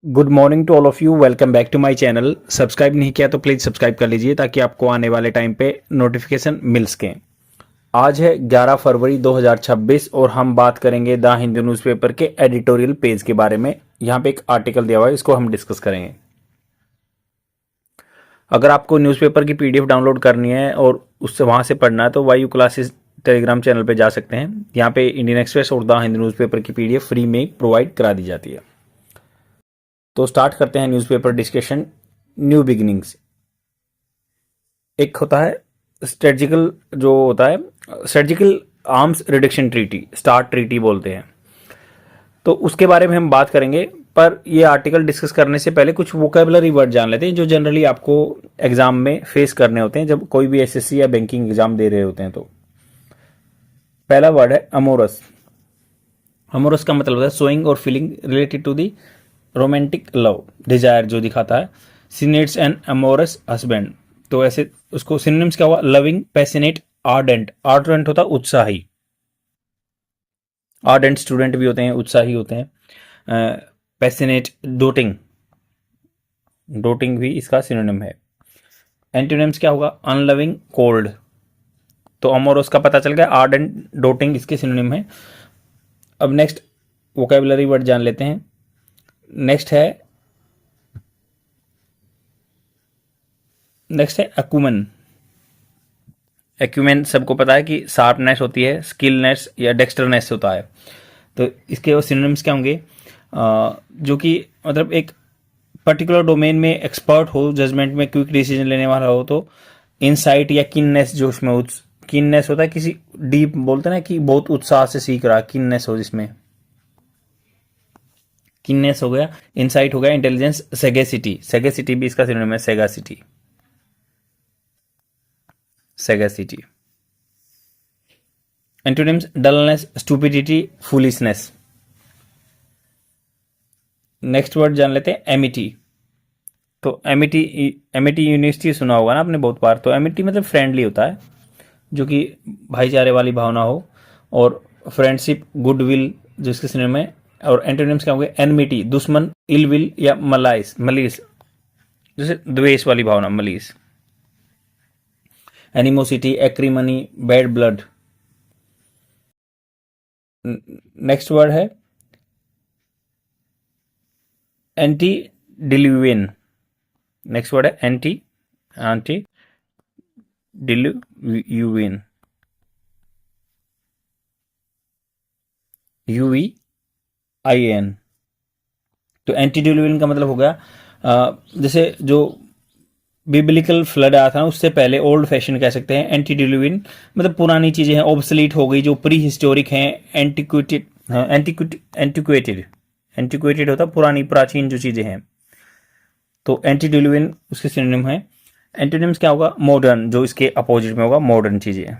Good morning to all of you. Welcome back to my channel. Subscribe नहीं किया तो please subscribe कर लीजिए ताकि आपको आने वाले टाइम पे नोटिफिकेशन मिल सके। आज है 11 फरवरी 2026 और हम बात करेंगे द हिंदू न्यूज़पेपर के एडिटोरियल पेज के बारे में। यहाँ पे एक आर्टिकल दिया हुआ है, इसको हम डिस्कस करेंगे। अगर आपको न्यूज़पेपर की पीडीएफ डाउनलोड करनी है और उससे वहाँ से पढ़ना है तो वायु क्लासेस टेलीग्राम चैनल पे जा सकते हैं। यहाँ पे इंडियन एक्सप्रेस और द हिंदू न्यूज़पेपर की पीडीएफ फ्री में प्रोवाइड करा दी जाती है। तो स्टार्ट करते हैं न्यूज़पेपर डिस्कशन। न्यू बिगिनिंग्स एक होता है स्ट्रेटजिकल, जो होता है strategical arms reduction treaty, start treaty बोलते हैं। तो उसके बारे में हम बात करेंगे, पर ये आर्टिकल डिस्कस करने से पहले कुछ वोकेबलरी वर्ड जान लेते हैं जो जनरली आपको एग्जाम में फेस करने होते हैं जब कोई भी एसएससी या बैंकिंग एग्जाम दे रहे होते हैं। तो पहला वर्ड है अमोरस। अमोरस का मतलब होता है शोइंग और feeling related to the romantic love, desire जो दिखाता है। She needs an amorous husband, तो ऐसे उसको सिनोनिम्स क्या हुआ? Loving, passionate, ardent. आर्डेंट होता है उत्साही, आर्डेंट स्टूडेंट भी होते हैं, उत्साही होते हैं। पैशनेट, डोटिंग, डोटिंग भी इसका सिनोनिम है। एंटोनिम्स क्या होगा? Unloving, cold. तो अमोरस का पता चल गया, आर्डेंट, डोटिंग इसके सिनोनिम है। अब नेक्स्ट वोकेबलरी वर्ड जान लेते हैं। नेक्स्ट है एक्यूमेन। एक्यूमेन सबको पता है कि शार्पनेस होती है, स्किलनेस या डेक्स्टरनेस होता है। तो इसके सिनोनिम्स क्या होंगे? जो कि मतलब एक पर्टिकुलर डोमेन में एक्सपर्ट हो, जजमेंट में क्विक डिसीजन लेने वाला हो। तो इनसाइट या किननेस, जो उसमें किननेस होता है, किसी डीप बोलते हैं ना कि बहुत उत्साह से सीख रहा, किननेस हो जिसमें, किननेस हो गया। इनसाइट हो गया इंटेलिजेंस। सेगेसिटी, सेगेसिटी भी इसका सिनोनिम है, sagacity, sagacity. Antonyms dullness, stupidity, foolishness. Next word जान लेते हैं एमिटी। तो एमिटी, एमिटी यूनिवर्सिटी सुना होगा ना आपने बहुत बार। तो एमिटी मतलब फ्रेंडली होता है, जो कि भाईचारे वाली भावना हो, और फ्रेंडशिप, गुडविल जो इसके सिनोनिम है। और एंटोनिम्स क्या होंगे? एनमिटी, दुश्मन, इलविल या मलाइस, मलिस, जैसे द्वेष वाली भावना, malice. Animosity, acrimony, bad blood. Next word है एंटी डिल्यूवियन। नेक्स्ट वर्ड है एंटी डिल्यूवियन, UVIN। तो एंटी डिल्यूवियन का मतलब हो गया जैसे जो बिब्लिकल फ्लड आया था ना, उससे पहले ओल्ड फैशन कह सकते हैं। एंटी डिल्यूवियन मतलब पुरानी चीजें हैं, ऑब्सलीट हो गई, जो प्री हिस्टोरिक हैं। एंटिक्वेटेड, एंटिक्वेटेड, एंटिक्वेटेड होता पुरानी, प्राचीन जो चीजें हैं। तो एंटी डिल्यूवियन उसके सिनोनिम है। एंटोनिम्स क्या होगा? मॉडर्न, जो इसके अपोजिट में होगा, मॉडर्न चीजें।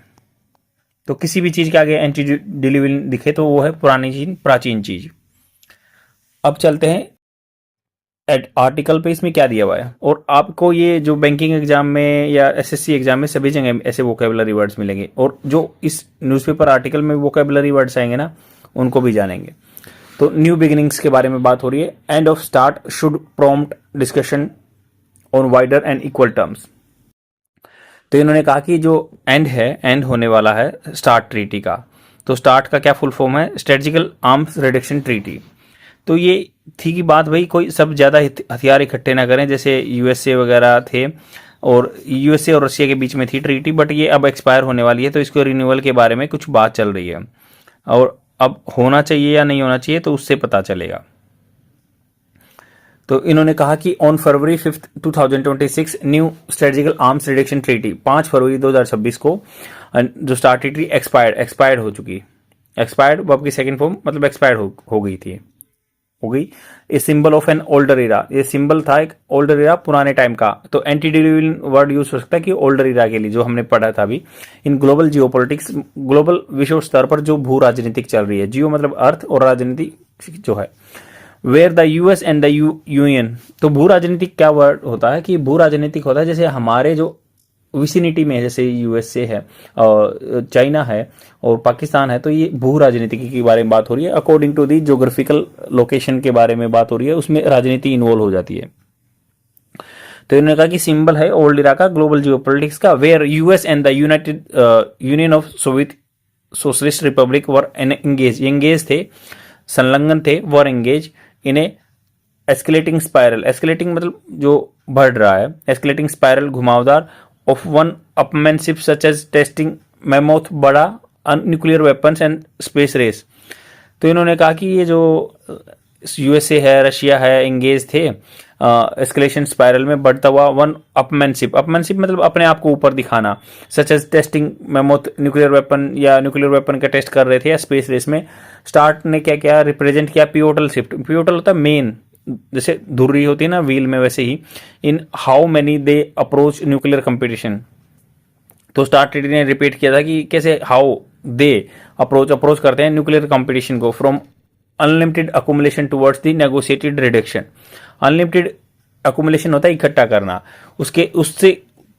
तो किसी भी चीज के आगे एंटी डिल्यूवियन दिखे तो वो है पुरानी चीज, प्राचीन चीज। अब चलते हैं आर्टिकल पे, इसमें क्या दिया हुआ है। और आपको ये जो बैंकिंग एग्जाम में या एसएससी एग्जाम में सभी जगह ऐसे वोकेबलरी वर्ड्स मिलेंगे, और जो इस न्यूज़पेपर आर्टिकल में वोकेबलरी वर्ड्स आएंगे ना, उनको भी जानेंगे। तो न्यू बिगिनिंग्स के बारे में बात हो रही है। End of start should prompt discussion on wider and equal terms. तो इन्होंने कहा कि जो एंड है, एंड होने वाला है स्टार्ट ट्रीटी का। तो स्टार्ट का क्या फुल फॉर्म है? Strategical arms reduction treaty. तो ये थी कि बात भाई कोई सब ज़्यादा हथियार इकट्ठे ना करें, जैसे यूएसए वगैरह थे, और यूएसए और रशिया के बीच में थी ट्रीटी, बट ये अब एक्सपायर होने वाली है। तो इसको रिन्यूअल के बारे में कुछ बात चल रही है, और अब होना चाहिए या नहीं होना चाहिए तो उससे पता चलेगा। तो इन्होंने कहा कि on February 5 2026 new strategical arms reduction treaty, 5 फरवरी 2026 को जो स्टार्ट ट्रीटी एक्सपायर्ड हो चुकी। एक्सपायर्ड वर्ब की सेकंड फॉर्म मतलब एक्सपायर्ड हो गई थी, हो गई। A symbol of an older era, ये सिंबल था एक ओल्डर इरा, पुराने टाइम का। तो एंटी डिल्यूवियन वर्ड यूज हो सकता है कि ओल्डर इरा के लिए, जो हमने पढ़ा था अभी। इन ग्लोबल जियोपॉलिटिक्स, ग्लोबल विश्व स्तर पर जो भू राजनीतिक चल रही है, जियो मतलब अर्थ और राजनीति जो है, where the US and the UN. तो भू राजनीतिक क्या वर्ड होता है? कि भू राजनीतिक होता है जैसे हमारे जो विसिनिटी में, जैसे यूएसए है और चाइना है और पाकिस्तान है, तो ये भू राजनीति के बारे में बात हो रही है। According to the geographical location के बारे में बात हो रही है, उसमें राजनीति इन्वॉल्व हो जाती है। तो इन्होंने कहा कि सिंबल है ओल्ड इरा का ग्लोबल जियोपॉलिटिक्स का, where US and the united union of soviet socialist republic were engage थे, संलग्न थे, were engage in a escalating spiral. Escalating मतलब जो बढ़ रहा है, एस्केलेटिंग स्पाइरल घुमावदार of one upmanship such as testing mammoth, बड़ा nuclear weapons and space race. तो इन्होंने कहा कि ये जो यूएसए है, रशिया है, एंगेज थे एस्केलेशन स्पाइरल में बढ़ता हुआ वन अपमेनशिप। अपमेनशिप मतलब अपने आप को ऊपर दिखाना, such as testing mammoth nuclear weapon, या न्यूक्लियर वेपन का टेस्ट कर रहे थे या स्पेस रेस में। स्टार्ट ने क्या क्या रिप्रेजेंट किया, पिवोटल शिफ्ट। पिवोटल होता है मेन, जैसे धुर्री होती है ना व्हील में, वैसे ही in how many they approach nuclear competition. तो स्टार्ट ने रिपीट किया था कि कैसे हाउ दे अप्रोच करते हैं न्यूक्लियर कंपटीशन को, from unlimited accumulation towards the negotiated reduction. Unlimited accumulation होता है इकट्ठा करना, उससे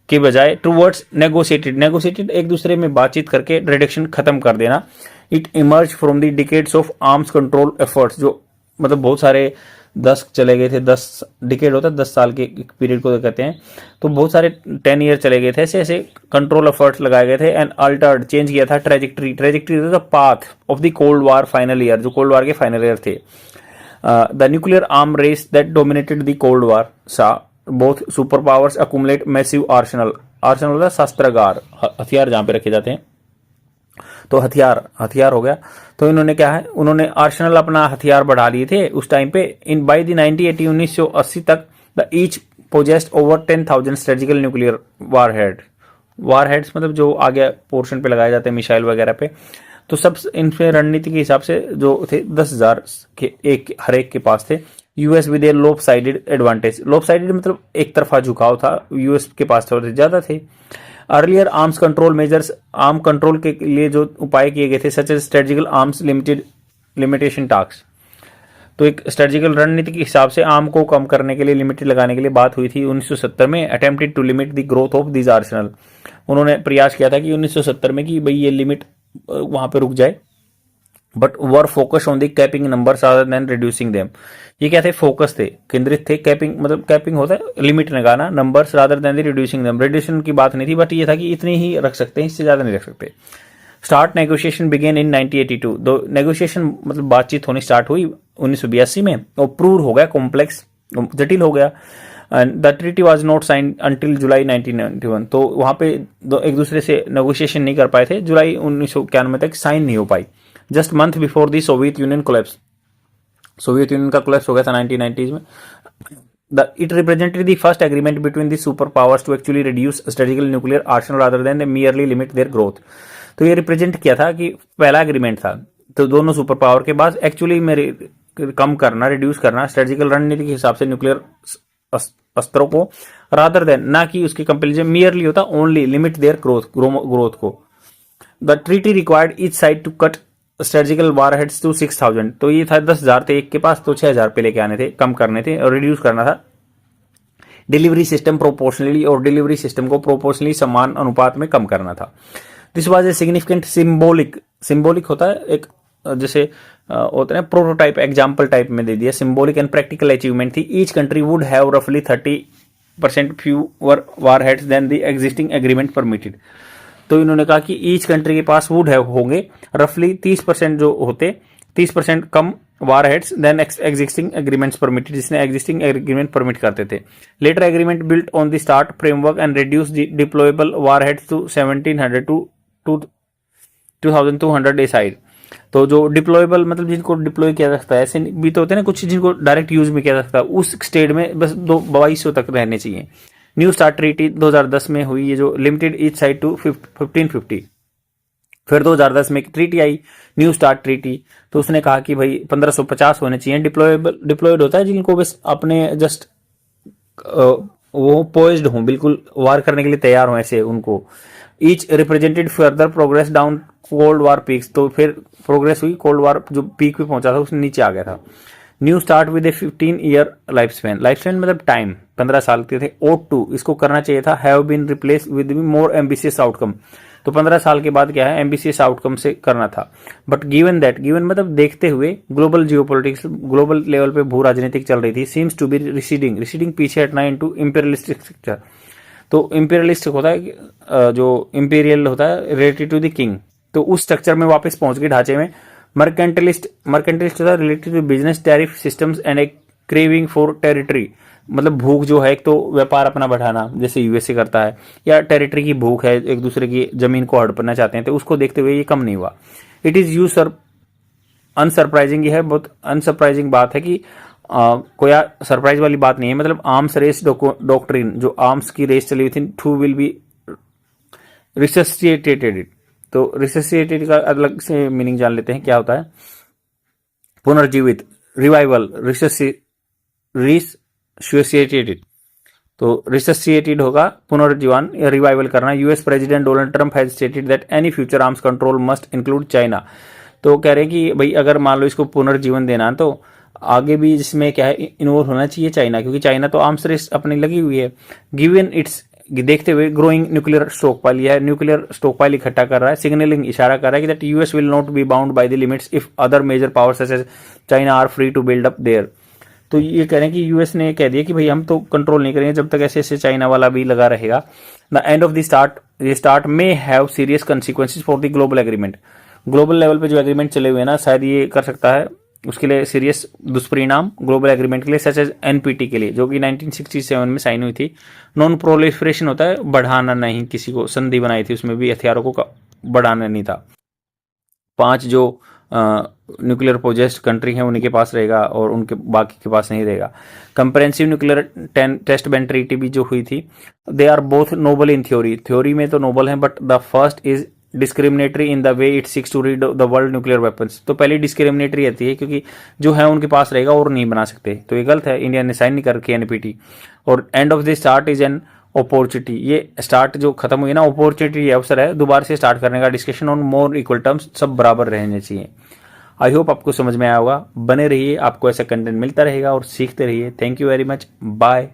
के बजाय टुवर्ड्स नेगोशिएटेड एक दूसरे में बातचीत करके रिडक्शन खत्म कर देना। It emerge from the decades of arms control efforts, जो मतलब बहुत सारे 10 चले गए थे, 10 डिकेड होता है 10 साल के पीरियड को कहते हैं, तो बहुत सारे 10 ईयर चले गए थे, ऐसे ऐसे कंट्रोल एफर्ट्स लगाए गए थे। एंड अल्टर्ड चेंज किया था trajectory the path of the cold war final year, जो कोल्ड वार के फाइनल ईयर थे। The nuclear arm race that dominated the cold war saw both super powers accumulate massive arsenal होता है शस्त्रागार, हथियार जहां पे रखे जाते हैं, तो हथियार हो गया। तो इन्होंने क्या है, उन्होंने आर्सेनल अपना हथियार बढ़ा लिए थे उस टाइम पे। इन बाय द 1980 तक the each possessed over 10,000 strategical nuclear warheads मतलब जो आगे पोर्शन पे लगाए जाते हैं मिसाइल वगैरह पे। तो सब इनसे रणनीति के हिसाब से जो थे 10,000 के हर एक के पास थे। यूएस विद ए लोप साइडेड एडवांटेज, लोप साइडेड मतलब एक तरफा झुकाव था, यूएस के पास थोड़े ज्यादा थे। Earlier arms control measures, arm control के लिए जो उपाय किए गए थे, such as strategical arms limitation task. तो एक स्ट्रेटेजिकल रणनीति के हिसाब से आर्म को कम करने के लिए, लिमिटेड लगाने के लिए बात हुई थी 1970 में। Attempted to limit the growth of this arsenal, उन्होंने प्रयास किया था कि 1970 में कि भाई ये लिमिट वहां पे रुक जाए। But were focus on the capping number rather than reducing them. ये क्या थे, फोकस थे, केंद्रित थे। कैपिंग मतलब कैपिंग होता है लिमिट लगाना, numbers rather than the reducing them, reduction की बात नहीं थी, बट ये था कि इतनी ही रख सकते हैं, इससे ज्यादा नहीं रख सकते। स्टार्ट नेगोशिएशन बिगेन इन 1982, दो नेगोशिएशन मतलब बातचीत होनी स्टार्ट हुई 1982 में, और प्रूव हो गया कॉम्प्लेक्स, जटिल हो गया। The treaty was not signed until July 1991, तो वहां पे एक दूसरे से नेगोशिएशन नहीं कर पाए थे, जुलाई 1991 तक साइन नहीं हो पाई। Just month before the soviet union collapse, soviet union का कोलैप्स हो गया था 1990s में। It represented the first agreement between the super powers to actually reduce strategical nuclear arsenal rather than merely limit their growth. तो ये represent किया था कि पहला एग्रीमेंट था, तो दोनों सुपर पावर के बाद एक्चुअली मेरे कम करना, रिड्यूस करना स्ट्रेटेजिकल रणनीति के हिसाब से न्यूक्लियर अस्त्रों को, रादर देन ना कि उसके कंपेरिजन मियरली होता ओनली लिमिट देयर ग्रोथ को। The treaty required each side to cut strategical warheads to 6,000, तो ये था 10,000 थे एक के पास, तो 6,000 पे लेके आने थे, कम करने थे और रिड्यूस करना था। डिलीवरी सिस्टम प्रोपोर्शनली, और डिलीवरी सिस्टम को प्रोपोर्शनली समान अनुपात में कम करना था। This was a significant symbolic होता है एक, जैसे होता है प्रोटोटाइप एग्जाम्पल टाइप में दे दिया, सिंबॉलिक एंड प्रैक्टिकल अचीवमेंट थी। ईच कंट्री वुड हैव रफली 30% fewer warheads than the existing agreement permitted. तो इन्होंने कहा कि ईच कंट्री के पास वुड हैव होंगे रफली 30% जो होते, 30% कम warheads than existing agreements permitted, जिसने एग्जिस्टिंग एग्रीमेंट परमिट करते थे। Later agreement built on the START framework and reduce the deployable warheads to 1700 to 2200 a side. तो जो डिप्लॉयबल मतलब जिनको डिप्लॉय किया जा सकता है, ऐसे भी तो होते हैं ना कुछ जिनको डायरेक्ट यूज में किया जा सकता है, उस स्टेट में बस 2200 तक रहने चाहिए। न्यू स्टार्ट ट्रीटी 2010 में हुई, ये जो लिमिटेड ईच साइड टू 1550। फिर 2010 में एक ट्रीटी आई, न्यू स्टार्ट ट्रीटी, तो उसने कहा कि भाई 1550 होने चाहिए। डिप्लॉयड होता है जिनको बस अपने जस्ट वो पोइज्ड हों, बिल्कुल वार करने के लिए तैयार हों, ऐसे उनको। Each represented further progress down cold war peaks, तो फिर प्रोग्रेस हुई, कोल्ड वार जो पीक पे पहुंचा था उससे नीचे आ गया था। New start with A 15 year life span मतलब टाइम 15 साल के थे। ओट टू इसको करना चाहिए था have been replace with more ambitious outcome, तो 15 साल के बाद क्या है एम्बिशियस आउटकम से करना था। बट गिवन दैट, गिवन मतलब देखते हुए ग्लोबल जियोपॉलिटिक्स, ग्लोबल लेवल पे भू राजनीतिक चल रही थी, seems to be receding, receding पीछे हटना इनटू इंपीरियलिस्टिक स्ट्रक्चर। तो इंपीरियलिस्ट होता है जो इंपीरियल होता है रिलेटेड टू द किंग, तो उस स्ट्रक्चर में वापस पहुंच गए ढांचे में। मर्केंटलिस्ट, मर्केंटलिस्ट होता है related to business tariff systems and a craving for territory, मतलब भूख जो है, एक तो व्यापार अपना बढ़ाना जैसे यूएसए करता है, या टेरिटरी की भूख है, एक दूसरे की जमीन को हड़पना चाहते हैं, तो उसको देखते हुए ये कम नहीं हुआ। इट इज यू सर अनसरप्राइजिंग, ये है बहुत अनसरप्राइजिंग बात है कि कोई सरप्राइज वाली बात नहीं है। मतलब आर्म्स रेस डॉक्ट्रिन, जो आर्म्स की रेस चली हुई थी, टू विल बी रिससिएटेटेड, तो रिससिएटेड का अलग से मीनिंग जान लेते हैं क्या होता है। पुनर्जीवित, रिवाइवल, रिससिएटेटेड, तो रिससिएटेड होगा पुनर्जीवन या रिवाइवल करना। US president Donald Trump has stated that any future arms control must include China, तो कह रहे हैं कि भाई अगर मान लो इसको पुनर्जीवन देना तो आगे भी जिसमें क्या है इन्वॉल्व होना चाहिए चाइना, क्योंकि चाइना तो आर्म्स रेस अपनी लगी हुई है। गिवन इट्स, देखते हुए ग्रोइंग न्यूक्लियर स्टॉक पाइल, यह न्यूक्लियर स्टॉक पाइल इकट्ठा कर रहा है, सिग्नलिंग इशारा कर रहा है कि that US will not be bound by the limits if other major power such as China are free to build up their. तो ये कह रहे हैं कि यूएस ने कह दिया कि भाई हम तो कंट्रोल नहीं करेंगे जब तक ऐसे ऐसे चाइना वाला भी लगा रहेगा। The end of the start may have serious consequences for the global agreement, global level पे जो एग्रीमेंट चले हुए हैं ना, शायद ये कर सकता है उसके लिए सीरियस दुष्परिणाम ग्लोबल एग्रीमेंट के लिए, सच एज एनपीटी के लिए, जो कि 1967 में साइन हुई थी। नॉन प्रोलिफरेशन होता है बढ़ाना नहीं, किसी को संधि बनाई थी, उसमें भी हथियारों को बढ़ाना नहीं था। 5 जो न्यूक्लियर पोजेस्ड कंट्री हैं उन्हीं के पास रहेगा और उनके बाकी के पास नहीं रहेगा। Comprehensive nuclear test ban treaty भी जो हुई थी, they are both noble in theory, theory में तो नोबल है, but the first is discriminatory in the way it seeks to rid the world nuclear weapons, तो पहले डिस्क्रिमिनेटरी रहती है क्योंकि जो है उनके पास रहेगा और नहीं बना सकते, तो ये गलत है, इंडिया ने साइन नहीं कर रखी एनपीटी। और end of the start is an opportunity, ये स्टार्ट जो खत्म हुई ना, अपॉर्चुनिटी अवसर है दोबारा से स्टार्ट करने का, discussion on more equal terms, सब बराबर रहने चाहिए। आई होप आपको समझ में आया होगा, बने रहिए, आपको ऐसा कंटेंट मिलता रहेगा और सीखते रहिए। Thank you very much, bye.